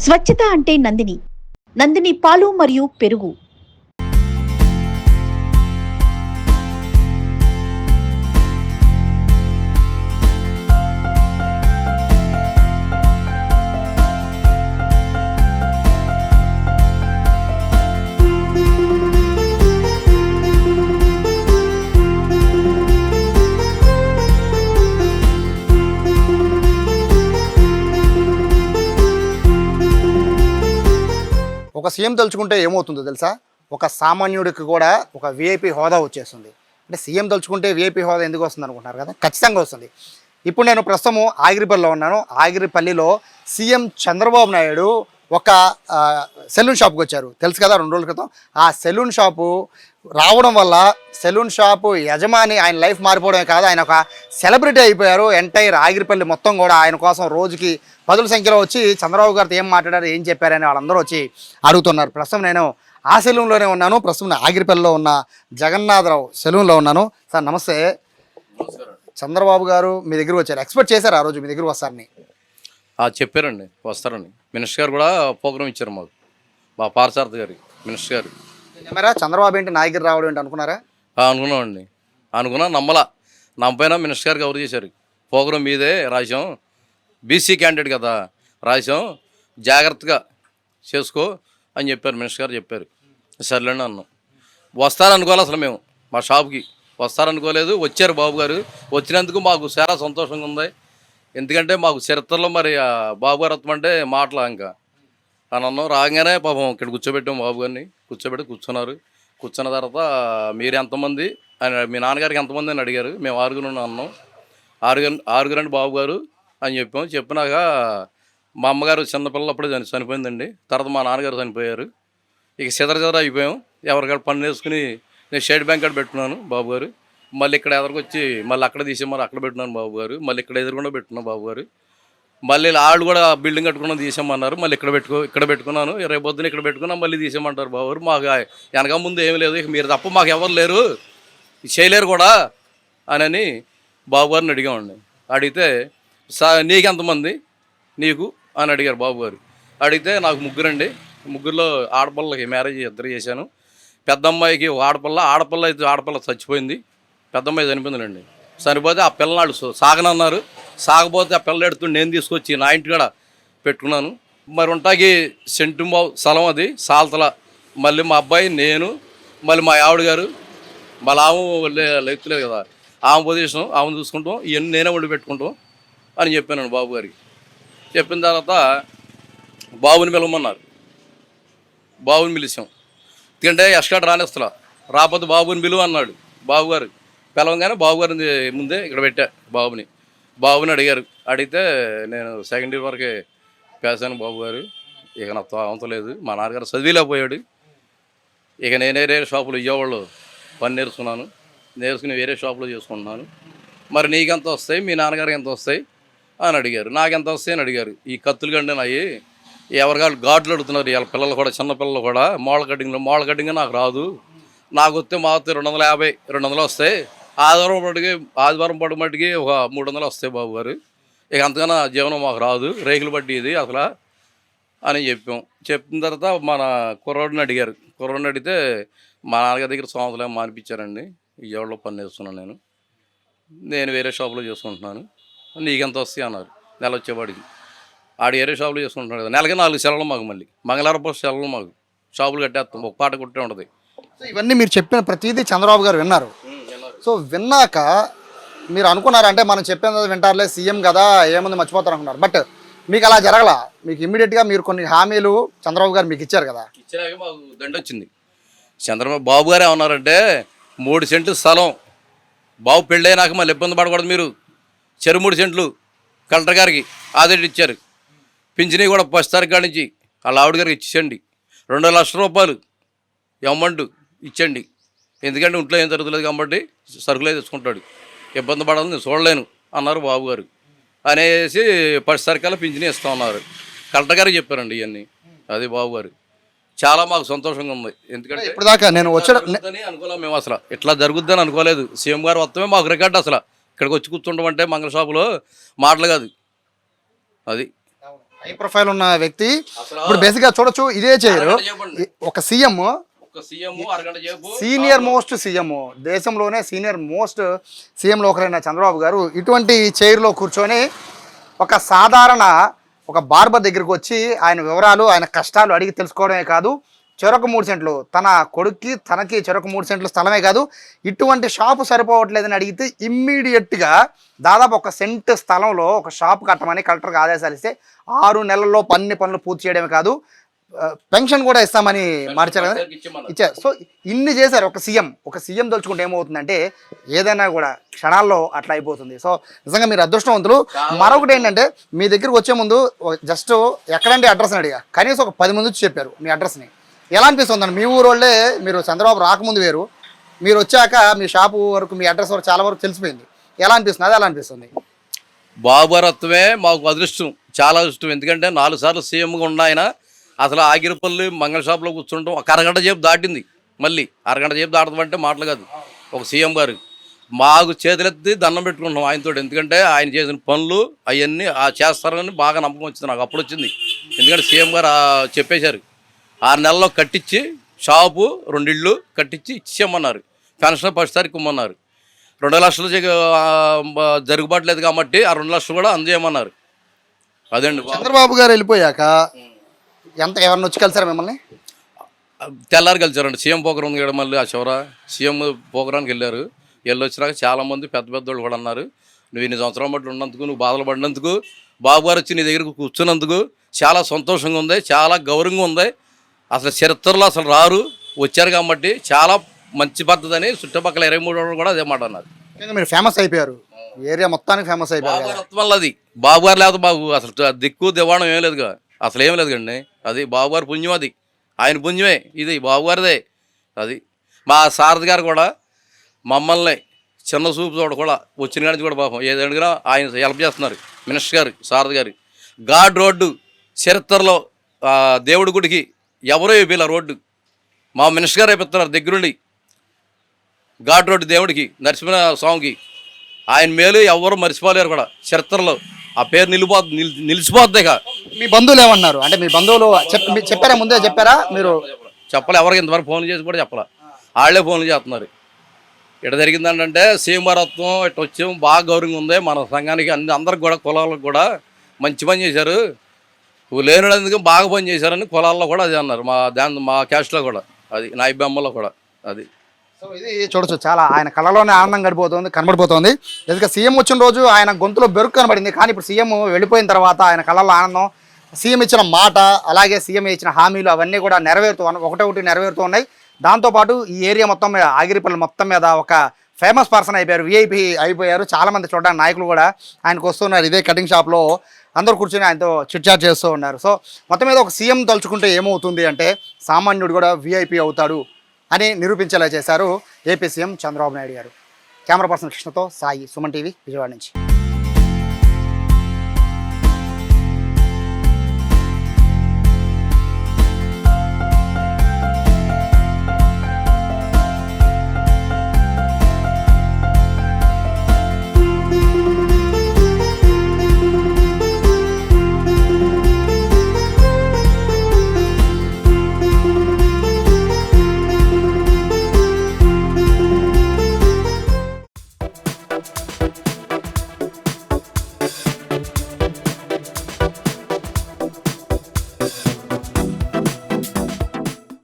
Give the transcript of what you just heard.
స్వచ్ఛత అంటే నందిని. నందిని పాలు మరియు పెరుగు. ఒక సీఎం తలుచుకుంటే ఏమవుతుందో తెలుసా? ఒక సామాన్యుడికి కూడా ఒక విఐపి హోదా వచ్చేస్తుంది. అంటే సీఎం తలుచుకుంటే విఐపి హోదా ఎందుకు వస్తుంది అనుకుంటున్నారు కదా? ఖచ్చితంగా వస్తుంది. ఇప్పుడు నేను ప్రస్తుతము ఆగిరిపల్లిలో ఉన్నాను. ఆగిరిపల్లిలో సీఎం చంద్రబాబు నాయుడు ఒక సెలూన్ షాప్కి వచ్చారు. తెలుసు కదా, 2 రోజుల క్రితం. ఆ సెలూన్ షాపు రావడం వల్ల సెలూన్ షాపు యజమాని ఆయన లైఫ్ మారిపోవడమే కాదు, ఆయన ఒక సెలబ్రిటీ అయిపోయారు. ఎంటైర్ ఆగిరిపల్లి మొత్తం కూడా ఆయన కోసం రోజుకి 10ల సంఖ్యలో వచ్చి చంద్రబాబు గారితో ఏం మాట్లాడారు, ఏం చెప్పారని వాళ్ళందరూ వచ్చి అడుగుతున్నారు. ప్రస్తుతం నేను ఆ సెలూన్లోనే ఉన్నాను. ప్రస్తుతం ఆగిరిపల్లిలో ఉన్న జగన్నాథరావు సెలూన్లో ఉన్నాను. సార్ నమస్తే. చంద్రబాబు గారు మీ దగ్గర వచ్చారు, ఎక్స్పెక్ట్ చేశారు ఆ రోజు మీ దగ్గర వస్తారని? చెప్పారండి వస్తారని. మినిస్టర్ గారు కూడా ప్రోగ్రామ్ ఇచ్చారు మాకు, మా పార్సారథి గారి మినిస్టర్ గారు. చంద్రబాబు ఏంటి నా దగ్గర రావడం ఏంటి అనుకున్నారా? అనుకున్నామండి, నమ్మపోయినా మినిస్టర్ గారు కవర్ చేశారు. ప్రోగ్రాం మీదే రాసాం, బీసీ క్యాండిడేట్ కదా రాసాం, జాగ్రత్తగా చేసుకో అని చెప్పారు. మినిస్టర్ గారు చెప్పారు. సర్లేండి అన్నాం. వస్తారనుకోవాలి అసలు మేము, మా షాప్కి వస్తారనుకోలేదు. వచ్చారు బాబు గారు. వచ్చినందుకు మాకు చాలా సంతోషంగా ఉంది. ఎందుకంటే మాకు చరిత్రలో మరి బాబు గారు వస్తామంటే మాటలు ఇంకా అని అన్నాం. రాగానే పాపం ఇక్కడ కూర్చోబెట్టాం బాబు గారిని. కూర్చున్నారు. కూర్చున్న తర్వాత మీరు ఎంతమంది అని, మీ నాన్నగారికి ఎంతమంది అని అడిగారు. మేము 6 అన్నాం. 6 బాబు గారు అని చెప్పాం. చెప్పినాక మా అమ్మగారు చిన్నపిల్లలు అప్పుడే చనిపోయిందండి. తర్వాత మా నాన్నగారు చనిపోయారు. ఇక చెదర అయిపోయాం. ఎవరికాడ పని వేసుకుని నేను స్టేట్ బ్యాంక్ కాడ పెట్టుకున్నాను బాబు గారు. మళ్ళీ ఇక్కడ ఎదురుకొచ్చి మళ్ళీ అక్కడ తీసేమని అక్కడ పెట్టినాను బాబు గారు. మళ్ళీ ఇక్కడ ఎదురుకుండా పెట్టుకున్నాను బాబు గారు. మళ్ళీ వాళ్ళు కూడా బిల్డింగ్ కట్టుకున్నాను తీసేయమన్నారు. మళ్ళీ ఇక్కడ పెట్టుకున్నాను. రేపు పొద్దున ఇక్కడ పెట్టుకున్నాను. మళ్ళీ తీసేయమంటారు బాబు గారు. మాకు వెనక ముందు ఏమీ లేదు, ఇక మీరు తప్ప మాకు ఎవరు లేరు, చేయలేరు కూడా అని బాబు గారిని అడిగామండి. అడిగితే నీకెంతమంది నీకు అని అడిగారు బాబు గారు. అడిగితే నాకు 3 అండి. 3లో ఆడపిల్లలకి మ్యారేజ్ 2 చేశాను. పెద్ద అమ్మాయికి ఆడపిల్ల చచ్చిపోయింది. పెద్ద అమ్మాయి చనిపోయిందండి. చనిపోతే ఆ పిల్లనాడు సాగనన్నారు. సాగపోతే ఆ పిల్ల ఎడుతూ నేను తీసుకొచ్చి నా ఇంటి కూడా పెట్టుకున్నాను. మరి ఉంటాకి సెంటుబావు స్థలం అది సాల్తల. మళ్ళీ మా అబ్బాయి, నేను, మళ్ళీ మా ఆవిడ గారు, మళ్ళీ ఆమె లెక్కలేదు కదా, ఆమె పొజిషన్ ఆమెను చూసుకుంటాం, ఇవన్నీ నేనే వండి పెట్టుకుంటాం అని చెప్పాను బాబు గారికి. చెప్పిన తర్వాత బాబుని పిలవమన్నారు. బాబుని పిలిచాం. ఎందుకంటే ఎస్కాట్ రానిస్తలా, రాకపోతే బాబుని పిలువ అన్నాడు బాబు గారు. పిలవగానే బాబు గారిని ముందే ఇక్కడ పెట్టా బాబుని అడిగారు. అడిగితే నేను 2nd ఇయర్ వరకే పేసాను బాబు గారు. ఇక నాకు అవతలేదు. మా నాన్నగారు చదివిలేకపోయాడు. ఇక నేను వేరే షాపులో విజయవాడలో పని నేర్చుకుని వేరే షాపులో చేసుకుంటున్నాను. మరి నీకెంత వస్తాయి, మీ నాన్నగారికి ఎంత వస్తాయి అని అడిగారు. నాకెంత వస్తాయి అని అడిగారు. ఈ కత్తులు కండి నాయి ఎవరికాళ్ళు ఘాట్లు అడుగుతున్నారు. ఇలా పిల్లలు కూడా, చిన్నపిల్లలు కూడా మోడల్ కటింగ్ నాకు రాదు. నాకు వస్తే మా 250, 200 వస్తాయి. ఆదివారం పడి మట్టికి ఒక 300 వస్తాయి బాబు గారు. ఇక అంతకన్నా జీవనం మాకు రాదు, రేకులు బట్టి ఇది అసలు అని చెప్పాం. చెప్పిన తర్వాత మన కుర్రాడిని అడిగితే మా నాన్నగారి దగ్గర సంవత్సరం మానిపించారండి. విజయవాడలో పని చేస్తున్నాను నేను వేరే షాపులో చేసుకుంటున్నాను. నీకెంత వస్తాయి అన్నారు. నెల వచ్చేవాడికి. వేరే షాపులో చేసుకుంటున్నాడు కదా. నెలకి 4 సెలవులు మాకు, మళ్ళీ మంగళవారం సెలవులు మాకు. షాపులు కట్టేస్తాం, ఒక పాట కొట్టే ఉంటుంది. సో ఇవన్నీ మీరు చెప్పిన ప్రతిదీ చంద్రబాబు గారు విన్నారు. సో విన్నాక మీరు అనుకున్నారు, అంటే మనం చెప్పినది వింటారులే, సీఎం కదా ఏముంది మర్చిపోతారు అనుకున్నారు. బట్ మీకు అలా జరగలా. మీకు ఇమ్మీడియట్గా మీరు కొన్ని హామీలు చంద్రబాబు గారు మీకు ఇచ్చారు కదా. ఇచ్చినాక మాకు దండ వచ్చింది. బాబు గారు ఏమన్నారంటే 3 సెంట్లు స్థలం బాబు పెళ్ళైనాక మళ్ళీ ఇబ్బంది పడకూడదు, మీరు 3 సెంట్లు కలెక్టర్ గారికి ఆదేశం ఇచ్చారు. పింఛనీ కూడా 1 తారీఖు కాడి నుంచి వాళ్ళ ఆవిడ గారికి ఇచ్చేయండి. 2 లక్షల రూపాయలు అమౌంట్ ఇచ్చండి. ఎందుకంటే ఇంట్లో ఏం జరుగుతుంది కాబట్టి సరుకులే తెచ్చుకుంటాడు, ఇబ్బంది పడాలని నేను చూడలేను అన్నారు బాబు గారు. అనేసి 10 తారీఖుల్లో పింఛనీ ఇస్తా ఉన్నారు. కలెక్టర్ గారికి చెప్పారండి ఇవన్నీ. అది బాబు గారు. చాలా మాకు సంతోషంగా ఉంది. ఎందుకంటే ఇప్పటిదాకా నేను వచ్చాడని అనుకోలేము మేము, అసలు ఇట్లా జరుగుద్దని అనుకోలేదు. సీఎం గారు వస్తమే మాకు రికార్డు. అసలు ఇక్కడికి వచ్చి కూర్చుంటామంటే మంగళ షాపులో మాటలు కాదు అది. హై ప్రొఫైల్ ఉన్న వ్యక్తి ఇప్పుడు బేసిక్గా చూడొచ్చు ఇదే చేయరు. ఒక సీఎం, సీనియర్ మోస్ట్ సీఎం, దేశంలోనే సీనియర్ మోస్ట్ సీఎంలో ఒకరైన చంద్రబాబు గారు ఇటువంటి చైర్లో కూర్చొని ఒక సాధారణ ఒక బార్బర్ దగ్గరికి వచ్చి ఆయన వివరాలు ఆయన కష్టాలు అడిగి తెలుసుకోవడమే కాదు, చెరకు 3 సెంట్లు తన కొడుక్కి తనకి చెరకు 3 సెంట్లు స్థలమే కాదు, ఇటువంటి షాపు సరిపోవట్లేదని అడిగితే ఇమ్మీడియట్గా దాదాపు 1 సెంట్ స్థలంలో ఒక షాపు కట్టమని కలెక్టర్కి ఆదేశాలు ఇస్తే 6 నెలల్లో పనులు పూర్తి చేయడమే కాదు పెన్షన్ కూడా ఇస్తామని మార్చారు కదా, ఇచ్చారు. సో ఇన్ని చేశారు ఒక సీఎం తలుచుకుంటే ఏమవుతుందంటే ఏదైనా కూడా క్షణాల్లో అట్లా అయిపోతుంది. సో నిజంగా మీరు అదృష్టవంతులు. మరొకటి ఏంటంటే మీ దగ్గరికి వచ్చే ముందు జస్ట్ ఎక్కడంటే అడ్రస్ని అడిగా, కనీసం ఒక 10 మంది వచ్చి చెప్పారు మీ అడ్రస్ని. ఎలా అనిపిస్తుందండి? మీ ఊరు వాళ్ళే, మీరు చంద్రబాబు రాకముందు వేరు, మీరు వచ్చాక మీ షాపు వరకు మీ అడ్రస్ వరకు చాలా వరకు తెలిసిపోయింది. ఎలా అనిపిస్తుంది? అది ఎలా అనిపిస్తుంది? బాబురత్వమే మాకు అదృష్టం, చాలా అదృష్టం. ఎందుకంటే 4 సార్లు సీఎంగా ఉన్న ఆయన అసలు ఆగిరిపల్లి మంగళ షాప్లో కూర్చుంటాం ఒక అరగంట సేపు దాటింది. మళ్ళీ అరగంట సేపు దాటమంటే మాటలు కాదు. ఒక సీఎం గారు మాకు చేతులెత్తి దండం పెట్టుకుంటాం ఆయనతో. ఎందుకంటే ఆయన చేసిన పనులు అవన్నీ చేస్తారని బాగా నమ్మకం వచ్చింది నాకు. అప్పుడు వచ్చింది, ఎందుకంటే సీఎం గారు చెప్పేశారు 6 నెలల్లో కట్టించి షాపు 2 ఇళ్ళు కట్టించి ఇచ్చేయమన్నారు. పెన్షన్ ఫస్ట్ తారీఖు ఇమ్మన్నారు. 2 లక్షలు జరుగుబాటు లేదు కాబట్టి ఆ 2 లక్షలు కూడా అందజేయమన్నారు. అదండి. చంద్రబాబు గారు వెళ్ళిపోయాక ఎవరిని వచ్చి కలిసారా మిమ్మల్ని? తెల్లారి కలిసారండి. సీఎం పోగ్రాం ఉంది కదా, మళ్ళీ ఆ చివర సీఎం పోగ్రానికి వెళ్ళారు. వచ్చినాక చాలామంది పెద్దోళ్ళు కూడా అన్నారు, నువ్వు ఇన్ని సంవత్సరం బట్టి ఉన్నందుకు, నువ్వు బాధలు పడినందుకు, బాబు గారు వచ్చి నీ దగ్గరకు కూర్చున్నందుకు చాలా సంతోషంగా ఉంది, చాలా గౌరవంగా ఉంది. అసలు చరిత్రలో అసలు రారు, వచ్చారు కాబట్టి చాలా మంచి పద్ధతి అని చుట్టుపక్కల 23 కూడా అదే మాట అన్నారు. మీరు ఫేమస్ అయిపోయారు, ఏరియా మొత్తానికి ఫేమస్ అయిపోయారు. బాబు గారు వల్ల అది బాబు గారు లేదు, బాబు అసలు దిక్కు దివాణం ఏం లేదుగా, అసలు ఏం లేదు కండి. అది బాబు గారి పుణ్యం, అది ఆయన పుణ్యమే, ఇది బాబు గారిదే. అది మా సారథి గారు కూడా మమ్మల్ని చిన్న చూపు కూడా వచ్చిన కానీ కూడా పాపం ఏది అడిగినా ఆయన హెల్ప్ చేస్తున్నారు. మినిస్టర్ గారు, సారథి గారు. ఘాట్ రోడ్డు చరిత్రలో దేవుడి గుడికి ఎవరో వేపిల రోడ్డు మా మినిస్టర్ గారు వేపిస్తున్నారు దగ్గరుండి. ఘాట్ రోడ్డు దేవుడికి, నరసింహ స్వామికి ఆయన మేలు ఎవరు మర్చిపోలేరు కూడా. చరిత్రలో ఆ పేరు నిలిచిపోద్ది. మీ బంధువులు ఏమన్నారు? అంటే మీ బంధువులు చెప్పారా, ముందే చెప్పారా? మీరు చెప్పలే, ఎవరికి ఇంతవరకు ఫోన్లు చేసి కూడా చెప్పలే, వాళ్ళే ఫోన్లు చేస్తున్నారు. ఇక్కడ జరిగిందంటే సీఎంఆర్త్వం ఇట్లా వచ్చాము, బాగా గౌరవంగా ఉంది మన సంఘానికి, అందరికి కూడా కులాలకు కూడా మంచి పని చేశారు, లేనినందుకు బాగా పని చేశారని కులాల్లో కూడా అది అన్నారు. మా క్యాస్ట్లో కూడా, అది నా ఇబ్బమ్మలో కూడా. అది సో ఇది చూడొచ్చు, చాలా ఆయన కళలోనే ఆనందం కనబడిపోతుంది. ఎందుకంటే సీఎం వచ్చిన రోజు ఆయన గొంతులో బెరుకు కనబడింది, కానీ ఇప్పుడు సీఎం వెళ్ళిపోయిన తర్వాత ఆయన కళల్లో ఆనందం, సీఎం ఇచ్చిన మాట, అలాగే సీఎం ఇచ్చిన హామీలు అవన్నీ కూడా ఒకటి నెరవేరుతూ ఉన్నాయి. దాంతోపాటు ఈ ఏరియా మొత్తం మీద, ఆగిరిపల్లి మొత్తం మీద ఒక ఫేమస్ పర్సన్ అయిపోయారు, విఐపి అయిపోయారు. చాలామంది చూడడానికి నాయకులు కూడా ఆయనకు వస్తున్నారు. ఇదే కటింగ్ షాప్లో అందరూ కూర్చొని ఆయనతో చిట్చాట్ చేస్తూ ఉన్నారు. సో మొత్తం మీద ఒక సీఎం తలుచుకుంటే ఏమవుతుంది అంటే సామాన్యుడు కూడా విఐపి అవుతాడు అని నిరూపించేలా చేశారు ఏపీ సీఎం చంద్రబాబు నాయుడు గారు. కెమెరా పర్సన్ కృష్ణతో సాయి, సుమన్ టీవీ, విజయవాడ నుంచి.